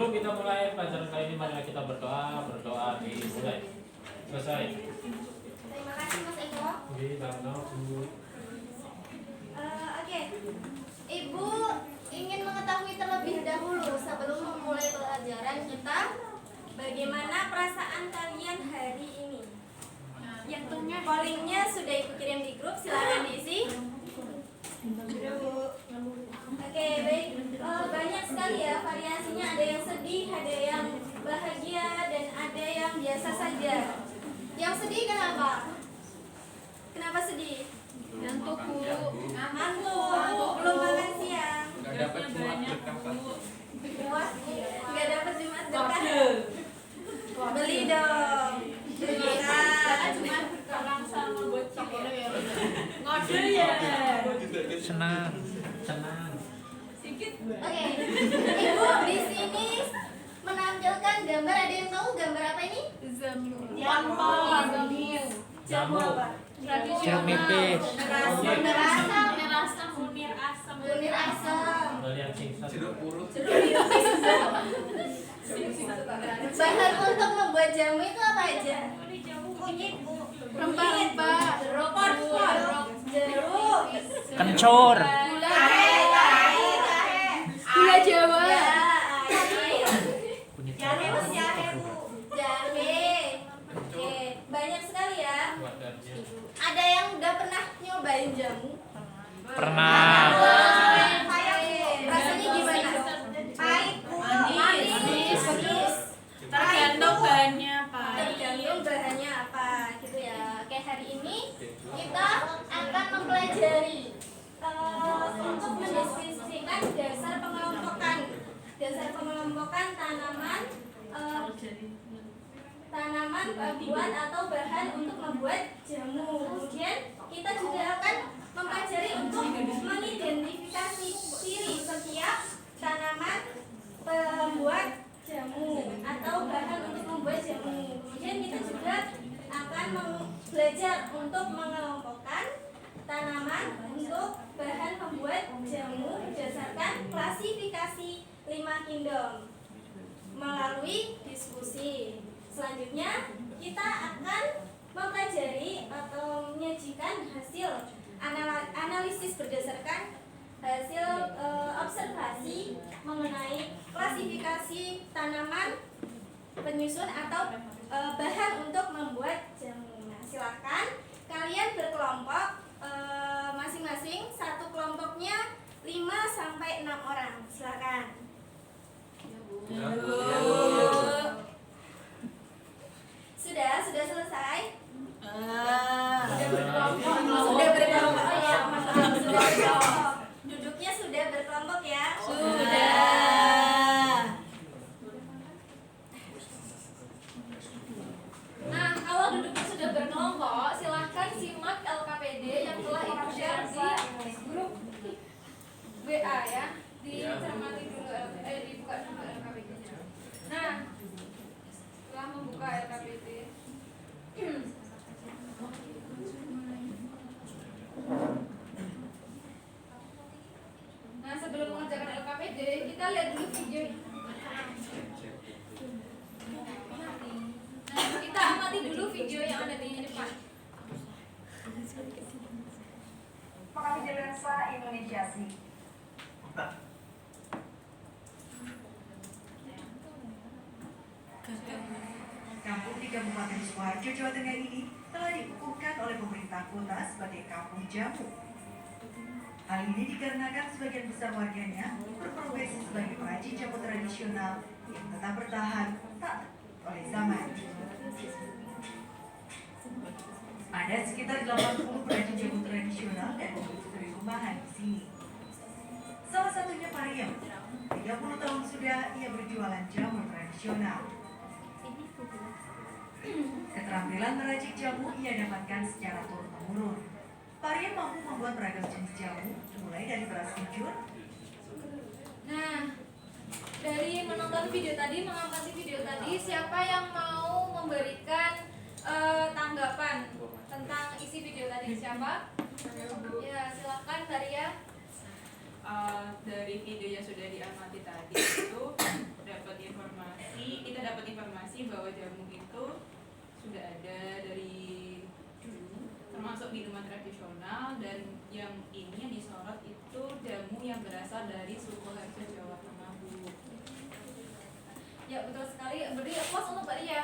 Sebelum kita mulai pelajaran kali ini, marilah kita berdoa dimulai. Selesai. Terima kasih Mas Eko. Oke, Bu. Oke, Ibu ingin mengetahui terlebih dahulu sebelum memulai pelajaran kita, bagaimana perasaan kalian hari ini? Pollingnya sudah Ibu kirim di grup, silakan diisi. Oke, baik. Banyak sekali ya variasinya, ada yang sedih, ada yang bahagia, dan ada yang biasa saja. Yang sedih kenapa? Kenapa sedih? Ngantuk, Bu. Ngantuk, belum makan siang. Nggak dapat Jumat berkah. Wah, nggak dapat Jumat berkah. Beli dong. Jumat berkah sama bocil ya. Ngode ya. Senang. Oke, Ibu di sini menampilkan gambar. Ada yang tahu gambar apa ini? Jamu apa? Jeruk nipis. Munir asam. Ada yang singkat. Jeruk purut. Bahan untuk membuat jamu itu apa aja? Rempah-rempah, jeruk, Kencur. gula Jawa, Jahe. jahe. Oke, banyak sekali ya. Ada yang udah pernah nyobain jamu? Pernah. Rasanya gimana? Pahit, manis. Tergantung bahannya apa. Tergantung bahannya apa gitu ya. Oke, hari ini kita akan mempelajari untuk mendeskripsikan dasar pengelompokan tanaman buat atau bahan untuk membuat jamu. Kemudian kita juga akan mempelajari untuk mengidentifikasi ciri setiap tanaman pembuat jamu atau bahan untuk membuat jamu. Kemudian kita juga akan belajar untuk mengelompokkan tanaman untuk bahan pembuat jamu berdasarkan klasifikasi 5 kingdom melalui diskusi. Selanjutnya kita akan mempelajari atau menyajikan hasil analisis berdasarkan hasil observasi mengenai klasifikasi tanaman penyusun atau bahan untuk membuat jamu. Nah, silakan kalian berkelompok masing-masing, satu kelompoknya 5-6 orang. Silakan. Sudah selesai? Sudah berkelompok. Oh ya, maaf, sudah. Duduknya sudah berkelompok ya? Sudah. Nah, kalau duduknya sudah berkelompok, silahkan simak LKPD yang telah Ibu share di grup WA ya. Dicermati dulu, dibuka dulu LKPD-nya. Nah, setelah membuka LKPD, nah sebelum mengerjakan LKPD, kita lihat dulu video. Nah, kita amati dulu video yang ada di depan. Mengambil lensa Indonesiasi. Kampung di Kabupaten Sukoharjo, Jawa Tengah ini telah dikukuhkan oleh pemerintah kota sebagai kampung jamu. Hal ini dikarenakan sebagian besar warganya berprofesi sebagai perajin jamu tradisional yang tetap bertahan tak oleh zaman. Ada sekitar 80 perajin jamu tradisional dan industri rumahan di sini. Salah satunya Pariem. 30 tahun sudah ia berjualan jamu tradisional. Keterampilan meracik jamu ia dapatkan secara turun-temurun. Pariem mampu membuat beragam jenis jamu, mulai dari beras kencur. Nah, dari menonton video tadi, mengamati video tadi, siapa yang mau memberikan tanggapan tentang isi video tadi? Siapa? Ya, silakan Daria. dari video yang sudah diamati tadi itu kita dapat informasi bahwa jamu itu sudah ada dari dulu, termasuk minuman tradisional, dan yang ini yang disorot itu jamu yang berasal dari suku Harjo Jawa Tengah, Bu. Ya betul sekali. Beri applause untuk Mbak Ria.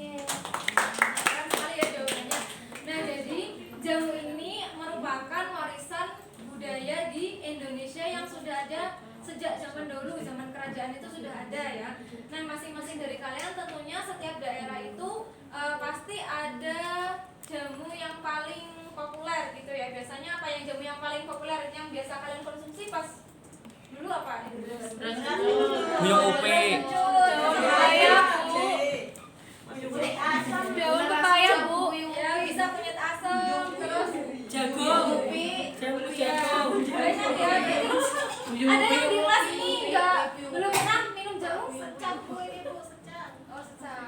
Keren sekali ya jawabannya. Nah jadi jamu ini merupakan warisan budaya di Indonesia yang sudah ada sejak zaman dahulu, zaman kerajaan itu sudah ada ya. Nah masing-masing dari kalian tentunya setiap daerah itu pasti ada jamu yang paling populer gitu ya. Biasanya apa yang jamu yang paling populer yang biasa kalian konsumsi pas dulu apa? Buyung upi. Daun pepaya Bu, ya bisa kunyit asam, terus Jagung. banyak ya. Jadi ada yang di kelas ini belum pernah minum jamu secang Bu ini Bu, secang. Oh secang.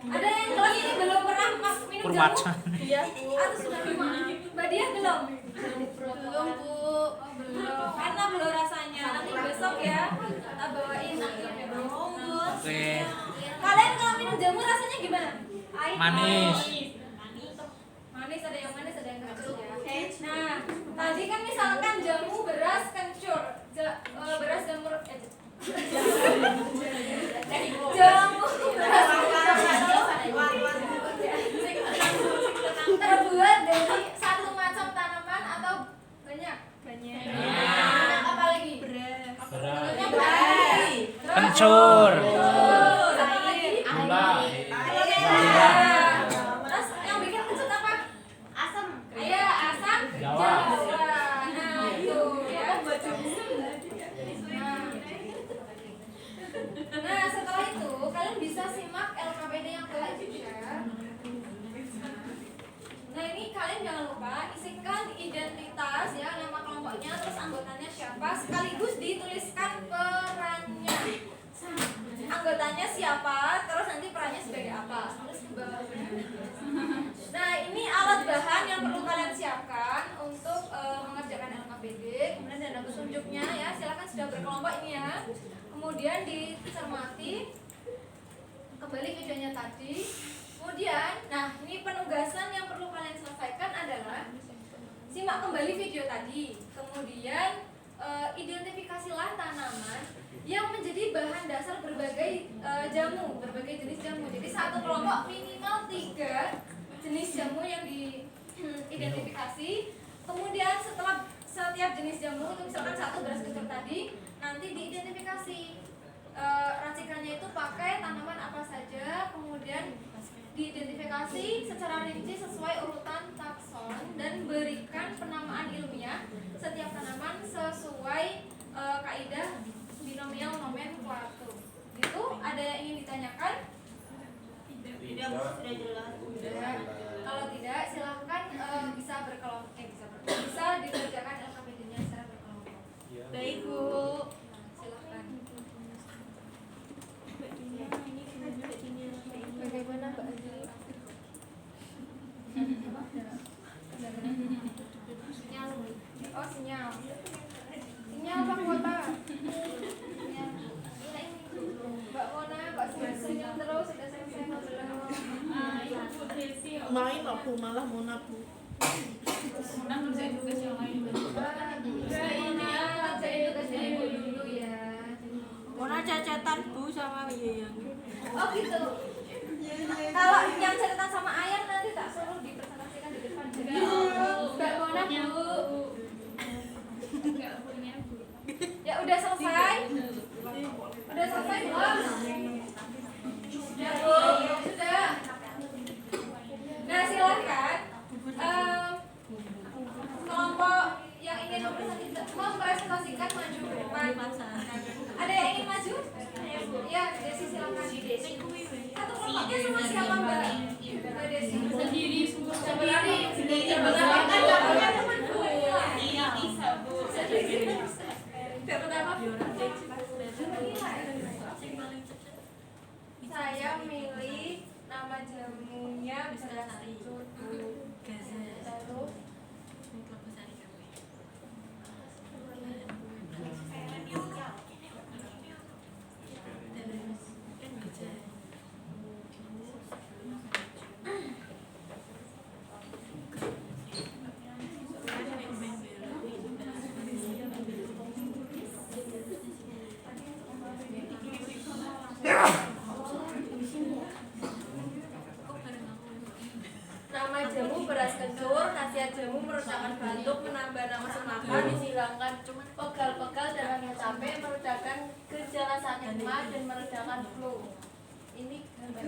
Ada yang kelas ini belum pernah mas minum jamu? Permacan. Iya Bu. Atau sudah lima? Mbak Dia belum? Belum Bu. Oh belum. Karena belum rasanya. Nanti besok ya kita bawain nanti ya Bu. Oke. Kalian kalau minum jamu rasanya gimana? Manis. Manis, ada yang manis, ada yang kencur ya. Nah, tadi kan misalkan jamu beras kencur, beras jamur, jamu beras terbuat dari satu macam tanaman atau banyak? Banyak. Apa lagi? Beras. Tentunya beras. Terus Kencur. gula. Gula. Terus yang bikin kecut apa? Asam. Iya, asam Jawa. Nah, itu ya. Nah, setelah itu kalian bisa simak LKPD yang telah di-share. Nah, ini kalian jangan lupa isikan identitas ya, nama kelompoknya, terus anggotanya siapa, sekaligus dituliskan perannya. Anggotanya siapa, terus nanti perannya sebagai apa. Terus ke bawah. Nah, ini alat bahan yang perlu kalian siapkan untuk mengerjakan LKPD. Kemudian ada petunjuknya ya, silakan sudah berkelompok ini ya. Kemudian dicermati kembali videonya tadi. Kemudian, nah ini penugasan yang perlu kalian selesaikan adalah simak kembali video tadi. Kemudian identifikasilah tanaman yang menjadi bahan dasar berbagai jamu, berbagai jenis jamu. Jadi satu kelompok minimal 3 jenis jamu yang diidentifikasi. Kemudian setelah setiap jenis jamu itu misalkan satu beras kencur tadi, nanti diidentifikasi racikannya itu pakai tanaman apa saja, kemudian diidentifikasi secara rinci sesuai urutan takson dan berikan penamaan ilmiah setiap tanaman sesuai kaidah binomial nomenklatur. Gitu, ada yang ingin ditanyakan? Tidak, sudah jelas. Udah. Kalau tidak, silahkan bisa berkelompok, bisa dikerjakan LKPD-nya secara berkelompok. Baik, Bu. Silahkan. Bagaimana Mbak Aji? Sinyal. Oh sinyal. Sinyal apa kuota? Mbak Mona, Mbak senyum terus sudah selesai atau belum? Main aku malah mau nabu. Mona ngerjain tugas yang lain. Ini ya, kerjain tugasnya Ibu dulu ya. Mona cacatan Bu sama Yeyang. Oh gitu. Kalau yang catatan sama ayah nanti tak suruh dipresentasikan di depan. Mbak Mona Bu. Enggak punya, Bu. Ya udah selesai. Udah selesai belum? Sudah Bu. Sudah. Nah silakan. Kelompok yang ingin mempresentasikan maju ke depan. Ada yang ingin maju? Ya, Desi silakan. Satu kelompoknya sama siapa Mbak? Mbak Desi. Sendiri, semua Sendiri. Iya, bisa, Bu. Dapat apa? Saya milih nama jamunya beras kencur. Terus khasiat jamu meredakan batuk, menambah nafsu makan, menghilangkan pegal-pegal dan rasa capek, meredakan gejala sakit mah dan meredakan flu. Ini gambar.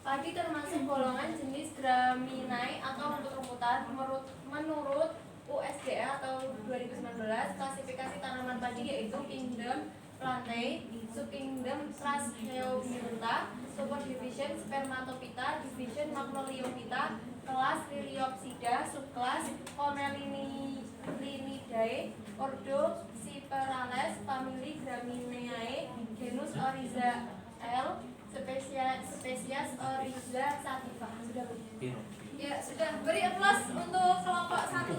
Padi termasuk golongan jenis Graminae atau rumput-rumputan. Menurut USDA atau 2019, klasifikasi tanaman padi yaitu Kingdom Plantae, Subkingdom Rascheolta, Subdivision Spermatophyta, Division Magnoliophyta, kelas Liliopsida, subkelas Cornelinidae, ordo Cyperales, famili Gramineae, genus Oryza L, spesies Oryza sativa. Sudah Bu? Ya, sudah. Beri aplaus untuk kelompok 1.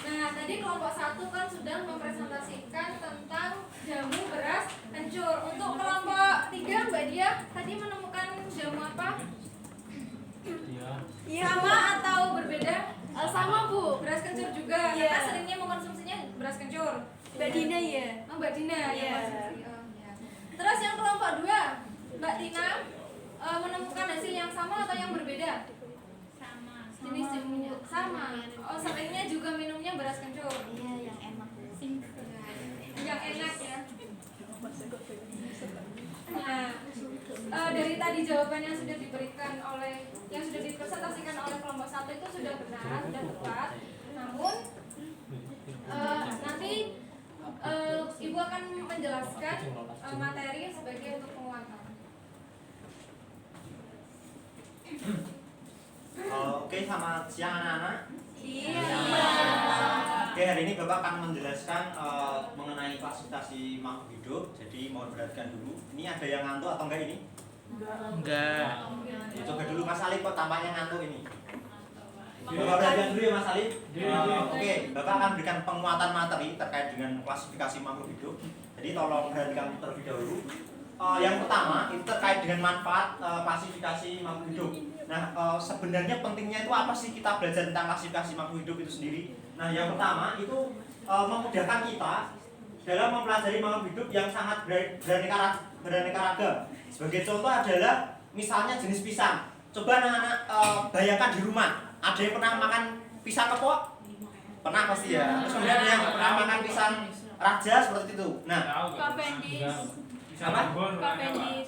Nah, tadi kelompok 1 kan sudah mempresentasikan tentang jamu beras kencur. Untuk kelompok 3, Mbak Dia tadi menemukan jamu apa? Iya. Sama atau berbeda? Sama Bu, beras kencur juga. Iya. Kita seringnya mengkonsumsinya beras kencur. Mbak Dina ya. Oh, Mbak Dina Iya. ya. Terus yang kelompok 2, Mbak Tina menemukan hasil yang sama atau yang berbeda? Jenis jamunya sama. Oh, seringnya juga minumnya beras kencur. Iya, yang enak. Yang enak ya. Nah, dari tadi jawaban yang sudah diberikan oleh yang sudah dipresentasikan oleh kelompok 1 itu sudah benar, sudah tepat. Namun nanti Ibu akan menjelaskan materi sebagai untuk penguatan. Oke, selamat siang anak-anak. Iya. Oke, hari ini Bapak akan menjelaskan mengenai klasifikasi makhluk hidup. Jadi mohon perhatikan dulu. Ini ada yang ngantuk atau enggak ini? Enggak. Ya, coba dulu Mas Alif, kok tampaknya ngantuk ini. Bapak perhatikan dulu ya Mas Alif. Oke, Bapak akan berikan penguatan materi terkait dengan klasifikasi makhluk hidup. Jadi tolong perhatikan terlebih dahulu. Yang pertama itu terkait dengan manfaat klasifikasi makhluk hidup. Nah, sebenarnya pentingnya itu apa sih kita belajar tentang klasifikasi makhluk hidup itu sendiri? Nah, yang pertama itu memudahkan kita dalam mempelajari makhluk hidup yang sangat beraneka ragam. Sebagai contoh adalah misalnya jenis pisang. Coba anak-anak bayangkan di rumah, ada yang pernah makan pisang kepok? Pernah pasti ya. Terus kemudian ada yang pernah makan pisang raja seperti itu. Nah, apa?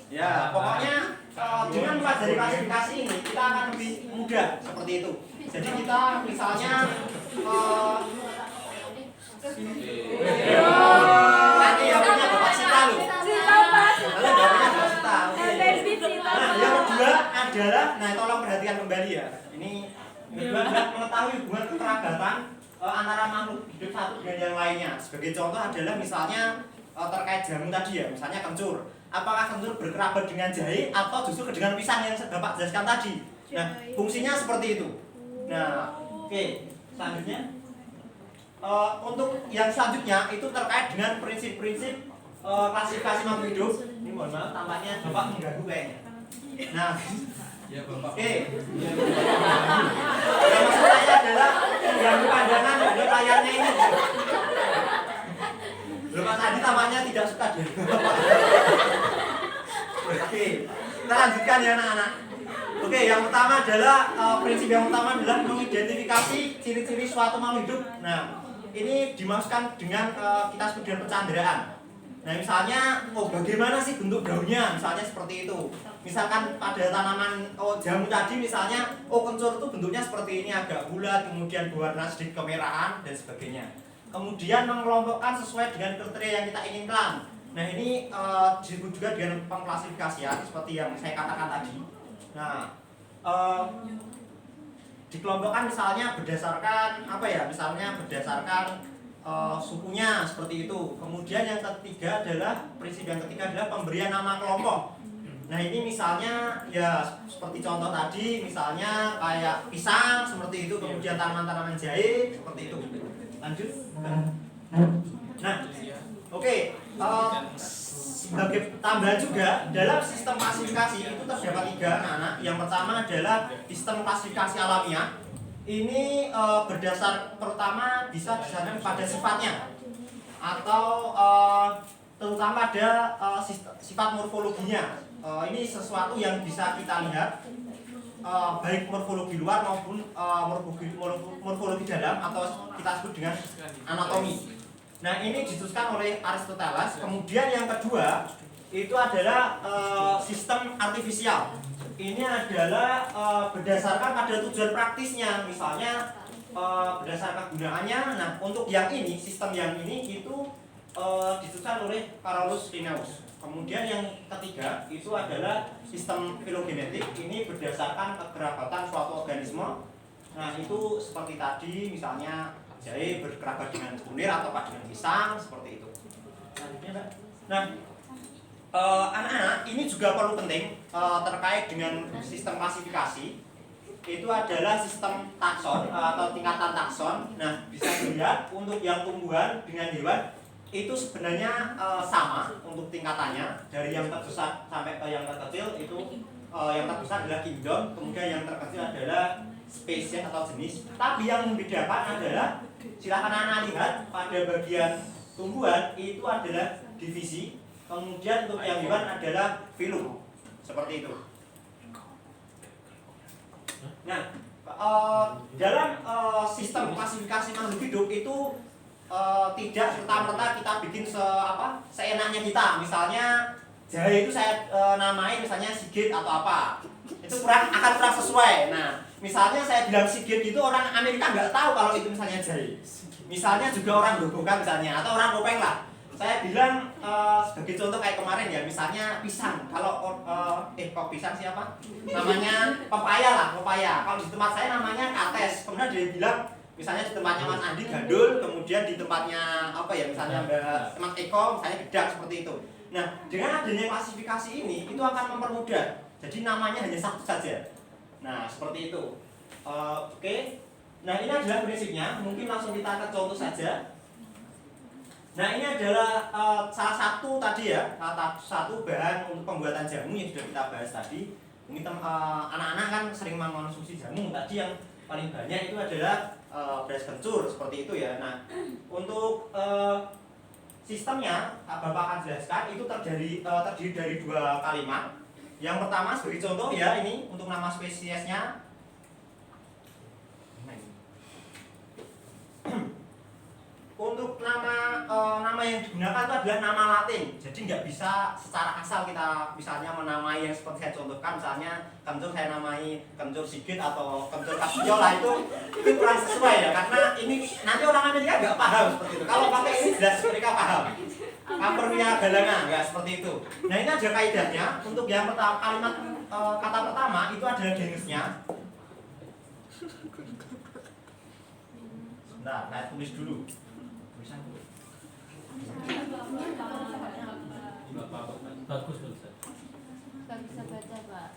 Ya, pokoknya dengan mempelajari klasifikasi ini kita akan lebih mudah seperti itu. Jadi kita misalnya nanti jawabnya Bapak Sita loh. Lalu jawabnya Bapak Sita. Nah, yang kedua adalah, nah tolong perhatikan kembali ya. Ini kedua adalah mengetahui hubungan kekerabatan antara makhluk hidup satu dengan yang lainnya. Sebagai contoh adalah misalnya terkait jamu tadi ya, misalnya kencur. Apakah kencur berkerabat dengan jahe atau justru dengan pisang yang Bapak jelaskan tadi? Nah, fungsinya seperti itu. Nah, oke, selanjutnya untuk yang selanjutnya itu terkait dengan prinsip-prinsip klasifikasi makhluk hidup. Ini mohon maaf, tampaknya Bapak mengganggu kayaknya. Nah, oke. Yang maksud saya adalah mengganggu pandangan dari layarnya ini. Belum Mas Adi tampaknya tidak suka deh. Oke, kita lanjutkan ya anak-anak. Oke, yang pertama adalah prinsip yang pertama adalah mengidentifikasi ciri-ciri suatu makhluk hidup. Nah, ini dimaksudkan dengan kita sebut dengan pencanderaan. Nah, misalnya, bagaimana sih bentuk daunnya? Misalnya seperti itu. Misalkan pada tanaman jamu tadi, misalnya, kencur itu bentuknya seperti ini, agak bulat, kemudian berwarna sedikit kemerahan dan sebagainya. Kemudian mengelompokkan sesuai dengan kriteria yang kita inginkan. Nah, ini disebut juga dengan pengklasifikasian seperti yang saya katakan tadi. Nah, dikelompokkan misalnya berdasarkan apa ya? Misalnya berdasarkan sukunya seperti itu. Kemudian yang ketiga adalah prinsip yang ketiga adalah pemberian nama kelompok. Nah, ini misalnya ya seperti contoh tadi, misalnya kayak pisang seperti itu, kemudian tanaman-tanaman jahe seperti itu. Lanjut. Nah, oke. Sebagai tambahan juga dalam sistem klasifikasi itu terdapat 3 anak. Yang pertama adalah sistem klasifikasi alamiah. Ini berdasar pertama bisa didasarkan pada sifatnya atau terutama terutama pada sifat morfologinya. Ini sesuatu yang bisa kita lihat baik morfologi luar maupun morfologi dalam atau kita sebut dengan anatomi. Nah, ini diteruskan oleh Aristoteles. Kemudian yang kedua itu adalah sistem artifisial. Ini adalah berdasarkan pada tujuan praktisnya, misalnya berdasarkan kegunaannya. Nah, untuk yang ini, sistem yang ini itu diteruskan oleh Carolus Linnaeus. Kemudian yang ketiga itu adalah sistem filogenetik. Ini berdasarkan kekerabatan suatu organisme. Nah, itu seperti tadi misalnya jahe berkerabat dengan kunir atau dengan pisang, seperti itu. Nah, anak-anak ini juga perlu penting terkait dengan sistem klasifikasi. Itu adalah sistem takson atau tingkatan takson. Nah, bisa dilihat untuk yang tumbuhan dengan hewan itu sebenarnya sama untuk tingkatannya, dari yang terbesar sampai ke yang terkecil. Itu yang terbesar adalah kingdom, kemudian yang terkecil adalah spesies atau jenis. Tapi yang membedakan adalah, silakan anak lihat pada bagian tumbuhan itu adalah divisi, kemudian untuk yang hewan adalah filum, seperti itu. Nah, dalam sistem klasifikasi makhluk hidup itu tidak serta-merta kita bikin seenaknya kita. Misalnya jahe itu saya namain misalnya Sigit atau apa, itu akan kurang sesuai. Nah, misalnya saya bilang Sigit itu orang Amerika nggak tahu kalau itu misalnya jahe. Misalnya juga orang Grobogan misalnya, atau orang Kopeng lah. Saya bilang sebagai contoh kayak kemarin ya, misalnya pisang. Kalau kok pisang siapa? Namanya pepaya lah, pepaya. Kalau di tempat saya namanya kates. Kemudian dia bilang misalnya di tempatnya Mas Andi gandul, kemudian di tempatnya apa ya, misalnya Mbak Mas Eko misalnya gedak, seperti itu. Nah, dengan adanya klasifikasi ini itu akan mempermudah. Jadi namanya hanya satu saja. Nah, seperti itu. Oke. Nah, ini adalah prinsipnya. Mungkin langsung kita ke contoh saja. Nah, ini adalah salah satu tadi ya, salah satu bahan untuk pembuatan jamu yang sudah kita bahas tadi. Mungkin anak-anak kan sering mengkonsumsi jamu. Tadi yang paling banyak itu adalah beras kencur, seperti itu ya. Nah, untuk sistemnya Bapak akan jelaskan itu terdiri dari dua kalimat. Yang pertama sebagai contoh ya, ini untuk nama spesiesnya. Untuk nama yang digunakan itu adalah nama Latin. Jadi nggak bisa secara asal kita misalnya menamai yang seperti saya contohkan, misalnya kencur saya namai kencur Sigit atau kencur Kasiola, itu kurang sesuai ya, karena ini nanti orang Amerika nggak paham seperti itu. Kalau pakai ini jelas mereka paham. Campernia galanga, nggak seperti itu. Nah, ini ada kaidahnya. Untuk yang pertama, kalimat kata pertama itu adalah genusnya. Sebentar, saya tulis dulu. Bagus Ustaz. Nggak bisa baca, Pak.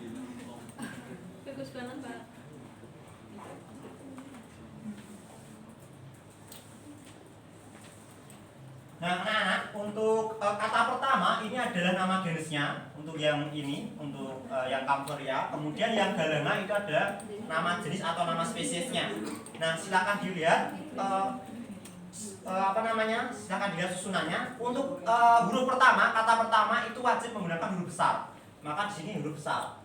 Bagus banget, Pak. Nah, anak-anak, untuk kata pertama ini adalah nama genusnya. Untuk yang ini, untuk yang Camperia. Kemudian yang galana itu adalah nama jenis atau nama spesiesnya. Nah, silakan dilihat silakan dilihat susunannya. Untuk huruf pertama, kata pertama itu wajib menggunakan huruf besar. Maka di sini huruf besar.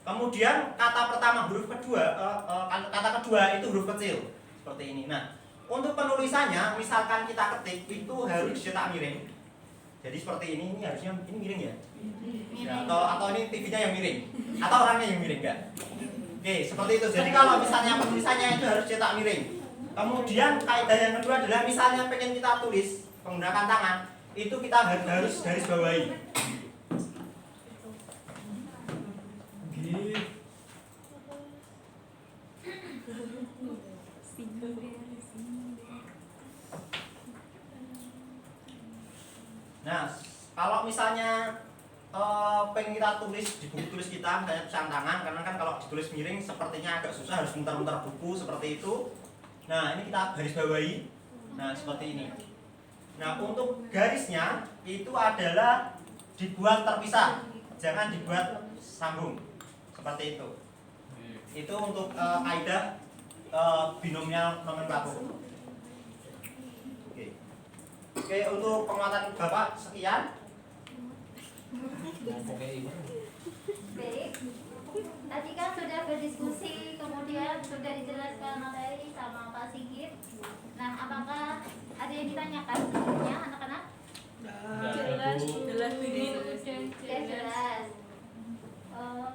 Kemudian kata pertama huruf kedua, kata kedua itu huruf kecil, seperti ini. Nah, untuk penulisannya, misalkan kita ketik itu harus dicetak miring. Jadi seperti ini harusnya ini miring ya? Ya, atau ini TV-nya yang miring, atau orangnya yang miring enggak? Oke, seperti itu. Jadi kalau misalnya penulisannya itu harus cetak miring. Kemudian kaidah yang kedua adalah misalnya pengen kita tulis menggunakan tangan, itu kita harus garis bawahi. Nah, kalau misalnya pengen kita tulis di buku tulis kita, misalnya tulisan tangan, karena kan kalau ditulis miring sepertinya agak susah, harus muter-muter buku seperti itu. Nah, ini kita garis bawahi. Nah, seperti ini. Nah, untuk garisnya itu adalah dibuat terpisah, jangan dibuat sambung, seperti itu. Itu untuk kaidah binomial nomenklatur. Oke. Oke, untuk penguatan Bapak sekian. Baik, tadi kan sudah berdiskusi, kemudian sudah dijelaskan materi sama Pak Sigit. Nah, apakah ada yang ditanyakan sebelumnya anak-anak? Jelas ini. Ya, jelas.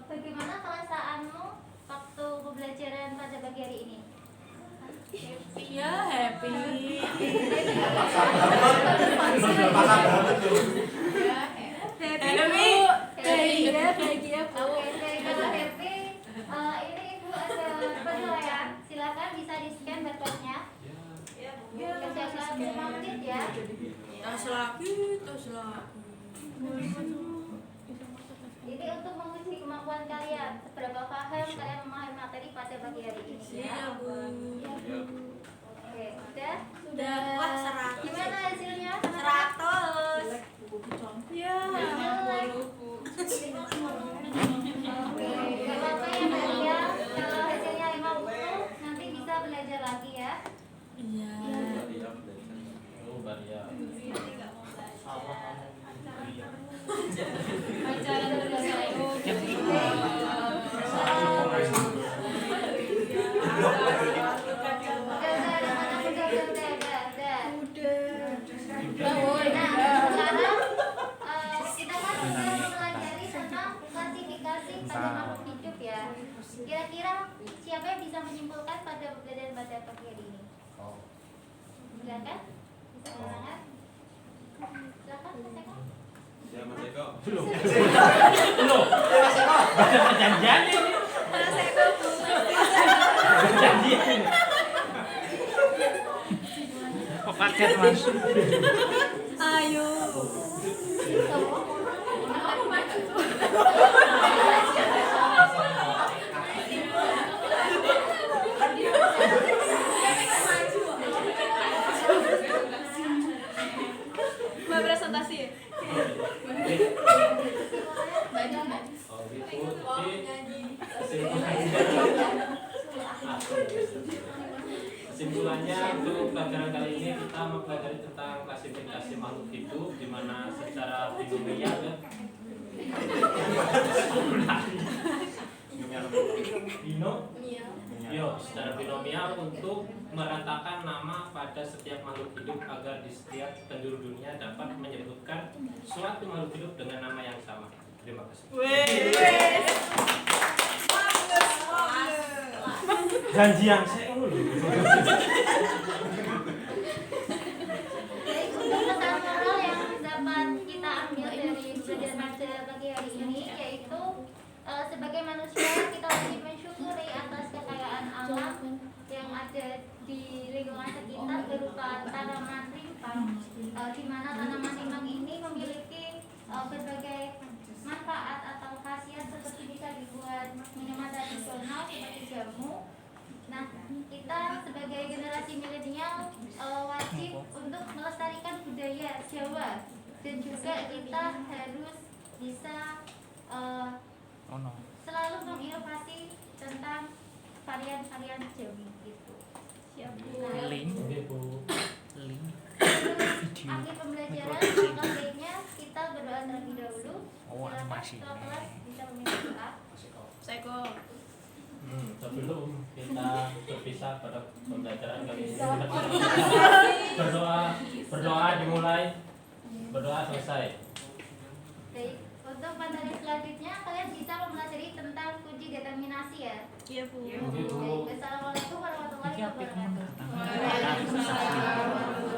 Bagaimana perasaanmu waktu pembelajaran pada pagi hari ini? Ya happy. Paksa banget tuh. Bahagia Bu. Oke, saya juga happy. Ini Ibu ada penilaian. Silakan bisa di-scan barcode-nya. Kerjakan 5 menit ya. Tas lagi. Ini untuk menguji kemampuan kalian. Seberapa paham kalian memahami materi pada pagi hari ini ya. Iya Bu. Oke, udah? Udah. Wah, 100. Gimana hasilnya? 100. Ya. Oke, gak apa-apa ya Mbak Lia. Kalau hasilnya 50, nanti bisa belajar lagi ya. Iya. Oh, Maria. Pacaran udah Kira-kira siapa yang bisa menyimpulkan pada pembelajaran pada pagi hari ini? Silakan, bisa ulangan. Silakan, Mas Eko. Ya Mas Eko. Belum. Baca perjanjian ini. Perjanjian ini. Kok kaget Mas? Ayo. Mau presentasi ya? Kesimpulannya untuk pelajaran kali ini kita mempelajari tentang klasifikasi makhluk hidup, di mana secara binomial ya. Secara binomial untuk meratakan nama pada setiap makhluk hidup agar di setiap penjuru dunia dapat menyebutkan suatu makhluk hidup dengan nama yang sama. Terima kasih. Janji yang saya Baik, untuk pesan moral yang dapat kita ambil dari pelajaran pada pagi hari ini yaitu sebagai manusia kita wajib mensyukuri atas kekayaan alam yang ada di lingkungan sekitar berupa tanaman rimpang, di mana tanaman rimpang ini memiliki berbagai manfaat atau khasiat seperti bisa dibuat minuman tradisional seperti jamu. Nah, kita sebagai generasi milenial wajib untuk melestarikan budaya Jawa dan juga kita harus bisa selalu menginovasi tentang varian-varian jamu gitu. Siap Bu. Nah, akhir pembelajaran maka baiknya kita berdoa terlebih dahulu. Silakan ketua kelas bisa meminta doa. Seko. Sebelum kita berpisah pada pembelajaran kali ini, berdoa dimulai, berdoa selesai. Baik, untuk materi selanjutnya kalian bisa mempelajari tentang kunci determinasi ya. Iya Bu. Baik, wassalamualaikum warahmatullahi wabarakatuh. Waalaikumsalam.